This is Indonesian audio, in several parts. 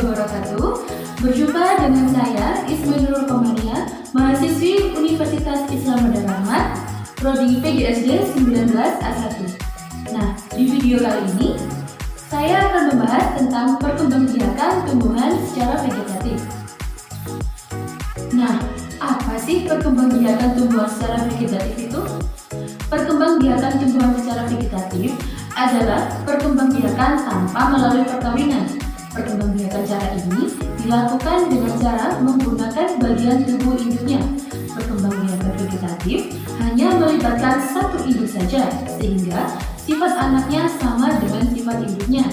wabarakatuh. Berjumpa dengan saya Ismail Nurul Komania, mahasiswi Universitas Islam Medan Rahmat, Prodi PGSD 19A1. Nah, di video kali ini saya akan membahas tentang perkembangbiakan tumbuhan secara vegetatif. Nah, apa sih perkembangbiakan tumbuhan secara vegetatif itu? Perkembangbiakan tumbuhan secara vegetatif adalah perkembangbiakan tanpa melalui perkawinan. Perkembangbiakan cara ini dilakukan dengan cara menggunakan bagian tubuh induknya. Perkembangbiakan vegetatif hanya melibatkan satu induk saja, sehingga sifat anaknya sama dengan sifat induknya.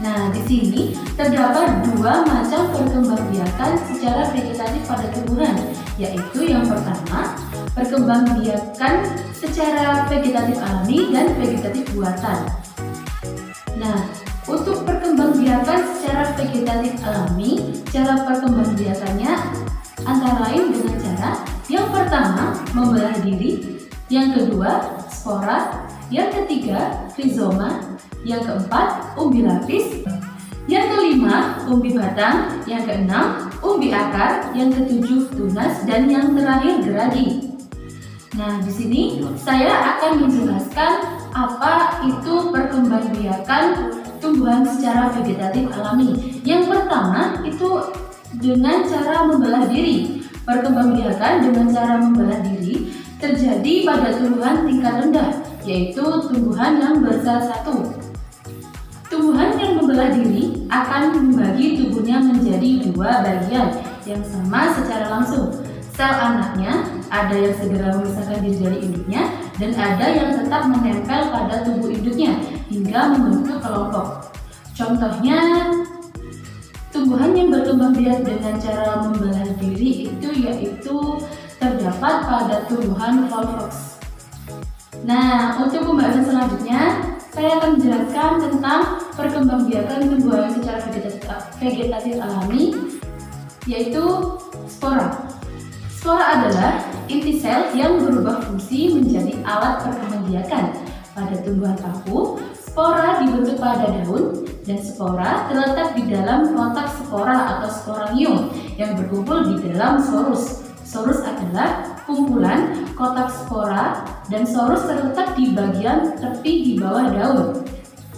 Nah, di sini terdapat dua macam perkembangbiakan secara vegetatif pada tumbuhan, yaitu yang pertama, perkembangbiakan secara vegetatif alami dan vegetatif buatan. Nah, untuk perkembangbiakan secara vegetatif alami, cara perkembangbiakannya antara lain dengan cara yang pertama, membelah diri, yang kedua, spora, yang ketiga, rizoma, yang keempat, umbi lapis, yang kelima, umbi batang, yang keenam, umbi akar, yang ketujuh, tunas, dan yang terakhir, geragi. Nah, di sini saya akan menjelaskan apa itu perkembangbiakan tumbuhan secara vegetatif alami. Yang pertama itu dengan cara membelah diri. Perkembangbiakan dengan cara membelah diri terjadi pada tumbuhan tingkat rendah, yaitu tumbuhan yang bersalah satu. Tumbuhan yang membelah diri akan membagi tubuhnya menjadi dua bagian yang sama secara langsung. Sel anaknya ada yang segera memisahkan diri dari induknya dan ada yang tetap menempel pada tubuh induknya hingga membentuk kelompok. Contohnya, tumbuhan yang berkembang biak dengan cara membelah diri itu yaitu terdapat pada tumbuhan Volvox. Nah, untuk pembahasan selanjutnya, saya akan menjelaskan tentang perkembangbiakan tumbuhan secara vegetatif alami, yaitu spora. Spora adalah inti sel yang berubah fungsi menjadi alat perkembangbiakan. Pada tumbuhan paku, spora dibentuk pada daun, dan spora terletak di dalam kotak spora atau sporanium yang berkumpul di dalam sorus. Sorus adalah kumpulan kotak spora dan sorus terletak di bagian tepi di bawah daun.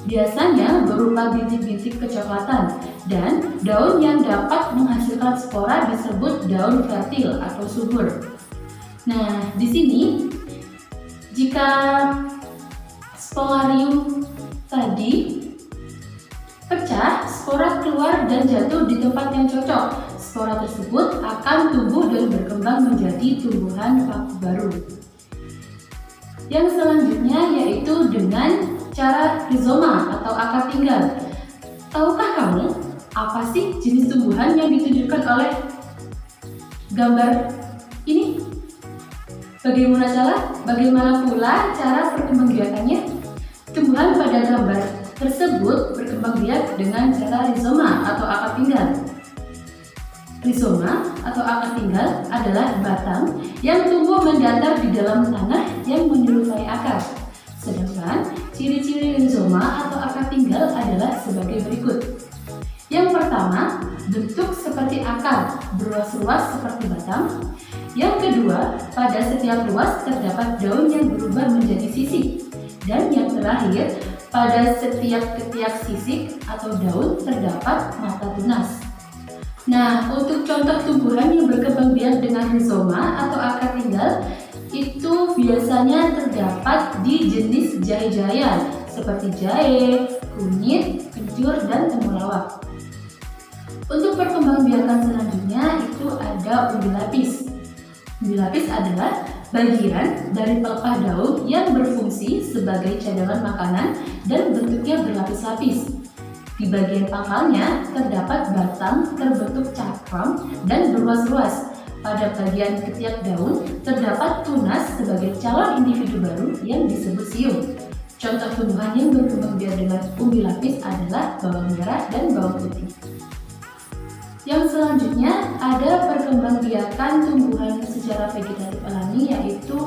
Biasanya berupa bintik-bintik kecoklatan, dan daun yang dapat menghasilkan spora disebut daun fertil atau subur. Nah, di sini jika sporarium tadi pecah, spora keluar dan jatuh di tempat yang cocok. Spora tersebut akan tumbuh dan berkembang menjadi tumbuhan paku baru. Yang selanjutnya yaitu dengan cara rizoma atau akar tinggal. Tahukah kamu apa sih jenis tumbuhan yang ditunjukkan oleh gambar ini? Bagaimana pula cara perkembangbiakannya? Tumbuhan pada gambar tersebut berkembang biak dengan cara rizoma atau akar tinggal. Rizoma atau akar tinggal adalah batang yang tumbuh mendatar di dalam tanah yang menyerupai akar. Sedangkan ciri-ciri rizoma atau akar tinggal adalah sebagai berikut. Yang pertama, bentuk seperti akar, beruas-ruas seperti batang. Yang kedua, pada setiap ruas terdapat daun yang berubah menjadi sisik. Dan yang terakhir, pada setiap ketiak sisik atau daun terdapat mata tunas. Nah, untuk contoh tumbuhan yang berkembang biak dengan rizoma atau akar tinggal itu biasanya terdapat di jenis jahe-jahean seperti jahe, kunyit, kencur, dan temulawak. Untuk perkembangbiakan selanjutnya itu ada umbi lapis. Umbi lapis adalah bagian dari pelepah daun yang berfungsi sebagai cadangan makanan dan bentuknya berlapis-lapis. Di bagian pangkalnya terdapat batang terbentuk cakram dan berruas-ruas. Pada bagian ketiak daun terdapat tunas sebagai calon individu baru yang disebut sium. Contoh tumbuhan yang berkembang biak dengan umbi lapis adalah bawang merah dan bawang putih. Yang selanjutnya ada perkembangbiakan tumbuhan secara vegetatif alami, yaitu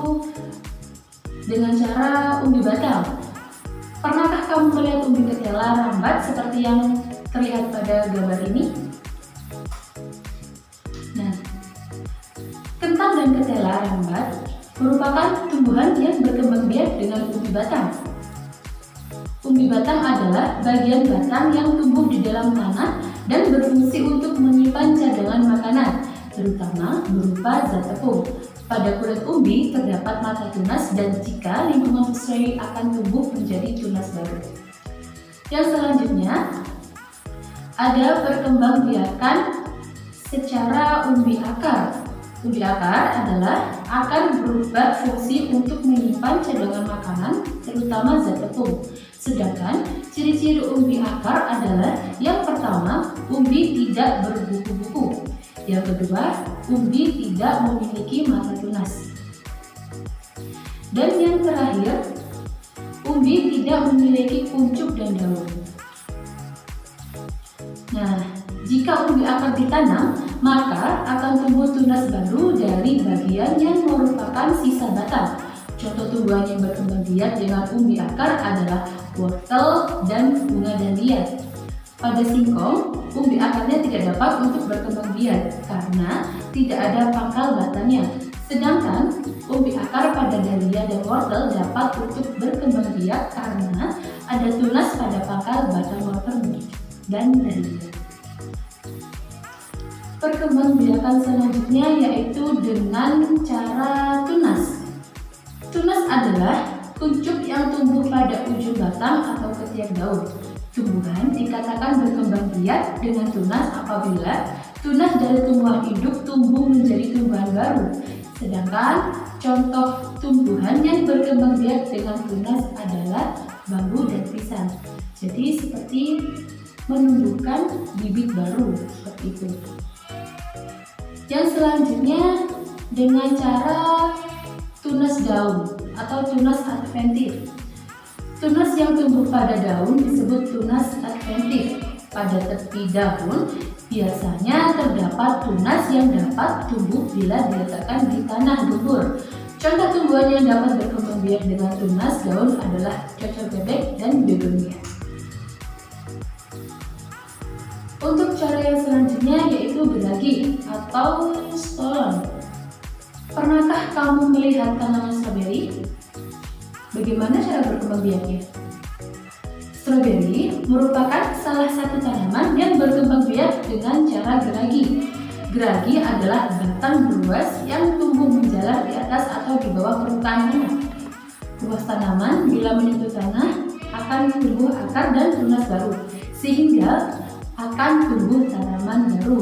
dengan cara umbi batang. Pernahkah kamu melihat umbi ketela rambat seperti yang terlihat pada gambar ini. Nah, kentang dan ketela rambat merupakan tumbuhan yang berkembang biak dengan umbi batang. Umbi batang adalah bagian batang yang tumbuh di dalam tanah dan berfungsi untuk menyimpan cadangan makanan, terutama berupa zat tepung. Pada kulit umbi terdapat mata tunas dan jika lingkungan sesuai akan tumbuh menjadi tunas baru. Yang selanjutnya ada perkembangbiakan secara umbi akar. Umbi akar adalah akan berubah fungsi untuk menyimpan cadangan makanan, terutama zat tepung. Sedangkan ciri-ciri umbi akar adalah yang pertama, umbi tidak berbuku-buku. Yang kedua, umbi tidak memiliki mata tunas. Dan yang terakhir, umbi tidak memiliki kuncup dan daun. Nah, jika umbi akar ditanam, maka akan tumbuh tunas baru dari bagian yang merupakan sisa batang. Contoh tumbuhan yang berkembang biak dengan umbi akar adalah wortel dan bunga dahlia. Pada singkong, umbi akarnya tidak dapat untuk berkembang biak karena tidak ada pangkal batangnya. Sedangkan umbi akar pada dahlia dan wortel dapat untuk berkembang biak karena ada tunas pada pangkal batang wortel dan dahlia. Perkembangbiakan selanjutnya yaitu dengan cara tunas. Tunas adalah kuncup yang tumbuh pada ujung batang atau ketiak daun. Tumbuhan dikatakan berkembang biak dengan tunas apabila tunas dari tumbuhan induk tumbuh menjadi tumbuhan baru. Sedangkan contoh tumbuhan yang berkembang biak dengan tunas adalah bambu dan pisang. Jadi seperti menumbuhkan bibit baru seperti itu. Yang selanjutnya dengan cara tunas daun atau tunas adventif. Tunas yang tumbuh pada daun disebut tunas adventif. Pada tepi daun biasanya terdapat tunas yang dapat tumbuh bila diletakkan di tanah gembur. Contoh tumbuhan yang dapat berkembang biak dengan tunas daun adalah cocok bebek dan begonia. Untuk cara yang selanjutnya yaitu geragi atau stolon. Pernahkah kamu melihat tanaman stroberi? Bagaimana cara berkembang biaknya? Stroberi merupakan salah satu tanaman yang berkembang biak dengan cara geragi. Geragi adalah batang beruas yang tumbuh menjalar di atas atau di bawah permukaan tanah. Ruas tanaman bila menyentuh tanah akan tumbuh akar dan tunas baru, sehingga akan tumbuh tanaman baru.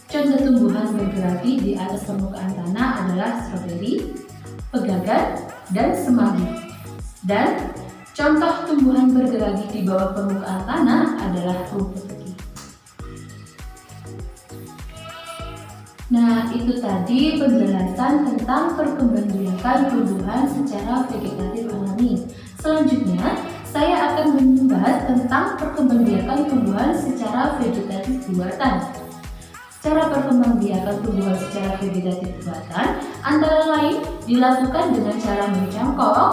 Contoh tumbuhan bergeragi di atas permukaan tanah adalah stroberi, pegagan, dan semanggi. Dan contoh tumbuhan bergeragi di bawah permukaan tanah adalah rumput teki. Nah, itu tadi penjelasan tentang perkembangbiakan tumbuhan secara vegetatif alami. Selanjutnya, saya akan membahas tentang perkembangbiakan tumbuhan secara vegetatif buatan. Cara perkembangbiakan tumbuhan secara vegetatif buatan antara lain dilakukan dengan cara mencangkok,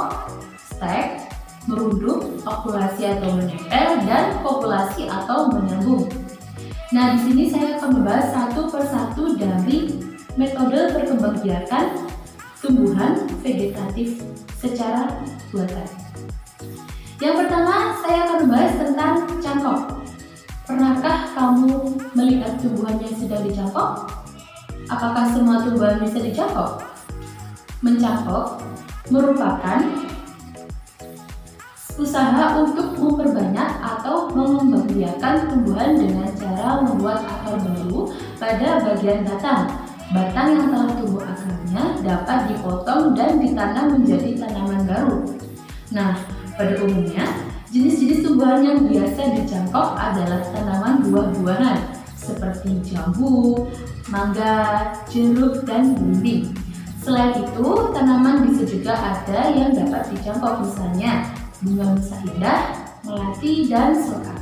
stek, merunduk, okulasi atau menempel, dan kopulasi atau menyambung. Nah, di sini saya akan membahas satu persatu dari metode perkembangbiakan tumbuhan vegetatif secara buatan. Yang pertama, saya akan membahas tentang cangkok. Pernahkah kamu melihat tumbuhan yang sedang dicangkok? Apakah semua tumbuhan bisa dicangkok? Mencangkok merupakan usaha untuk memperbanyak atau mengembangbiakan tumbuhan dengan cara membuat akar baru pada bagian batang. Batang yang telah tumbuh akarnya dapat dipotong dan ditanam menjadi tanaman baru. Nah, pada umumnya, jenis-jenis tumbuhan yang biasa dicangkok adalah tanaman buah-buahan seperti jambu, mangga, jeruk, dan belimbing. Selain itu, tanaman bisa juga ada yang dapat dicangkok, misalnya bunga nusa indah, melati, dan soka.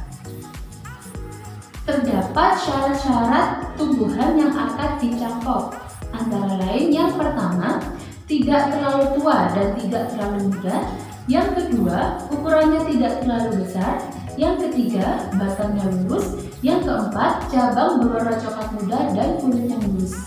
Terdapat syarat-syarat tumbuhan yang akan dicangkok. Antara lain, yang pertama, tidak terlalu tua dan tidak terlalu muda. Yang kedua, ukurannya tidak terlalu besar. Yang ketiga, batangnya lurus. Yang keempat, cabang berwarna coklat muda dan kulitnya mulus.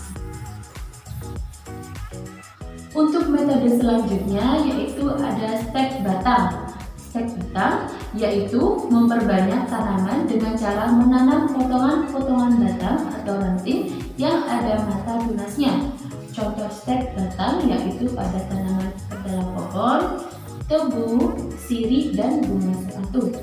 Untuk metode selanjutnya yaitu ada stek batang. Stek batang yaitu memperbanyak tanaman dengan cara menanam potongan-potongan batang atau ranting yang ada mata tunasnya. Contoh stek batang yaitu pada tanaman perdana pohon, tebu, sirih, dan bunga sepatu.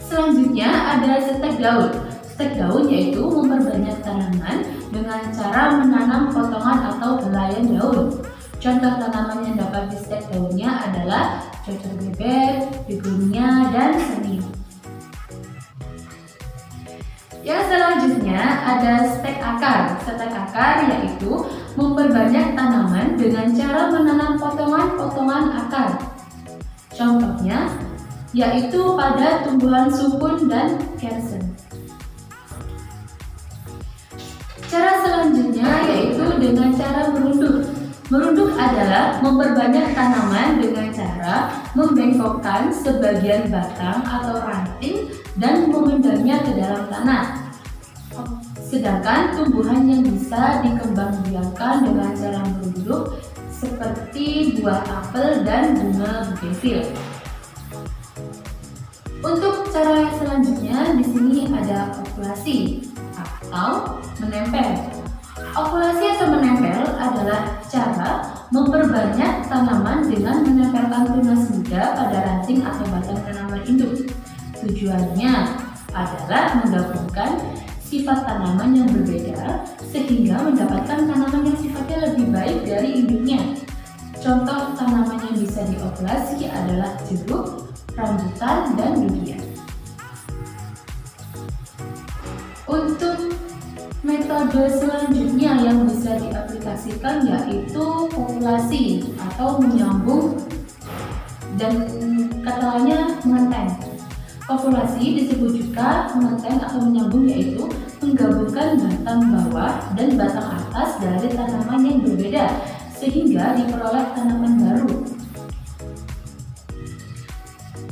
Selanjutnya ada stek daun. Stek daun yaitu memperbanyak tanaman dengan cara menanam potongan atau helaian daun. Contoh tanaman yang dapat di stek daunnya adalah cocor bebek, begonia, dan seni. Yang selanjutnya ada stek akar. Stek akar yaitu memperbanyak tanaman dengan cara menanam potongan-potongan akar. Contohnya yaitu pada tumbuhan sukun dan kersen. Cara selanjutnya yaitu dengan cara merunduk. Merunduk adalah memperbanyak tanaman dengan cara membengkokkan sebagian batang atau ranting dan memendamnya ke dalam tanah. Sedangkan tumbuhan yang bisa dikembangbiakkan dengan cara merunduk seperti buah apel dan bunga buggenville. Untuk cara selanjutnya di sini ada okulasi atau menempel. Okulasi atau menempel adalah cara memperbanyak tanaman dengan menempelkan tunas muda pada ranting atau batang tanaman induk. Tujuannya adalah menggabungkan sifat tanaman yang berbeda sehingga mendapatkan tanaman yang sifatnya lebih baik dari induknya. Contoh tanaman yang bisa diokulasi adalah jeruk, rambutan, dan durian. Untuk metode selanjutnya yang bisa diaplikasikan yaitu populasi atau menyambung dan kata lainnya mengeteng. Populasi disebut juga mengeteng atau menyambung yaitu menggabungkan batang bawah dan batang atas dari tanaman yang berbeda sehingga diperoleh tanaman baru.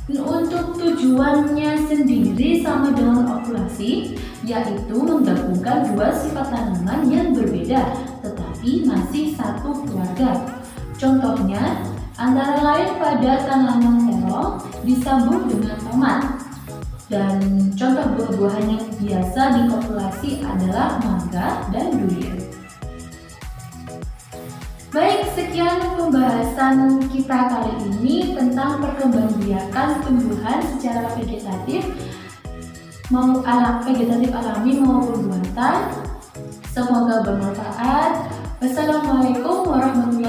Untuk tujuannya sendiri sama dengan okulasi, yaitu menggabungkan dua sifat tanaman yang berbeda tetapi masih satu keluarga. Contohnya antara lain pada tanaman terong disambung dengan tomat. Dan contoh buah-buahan yang biasa dikopulasi adalah mangga dan durian. Baik, sekian pembahasan kita kali ini tentang perkembangbiakan tumbuhan secara vegetatif, mau vegetatif alami maupun buatan. Semoga bermanfaat. Wassalamualaikum warahmatullahi wabarakatuh.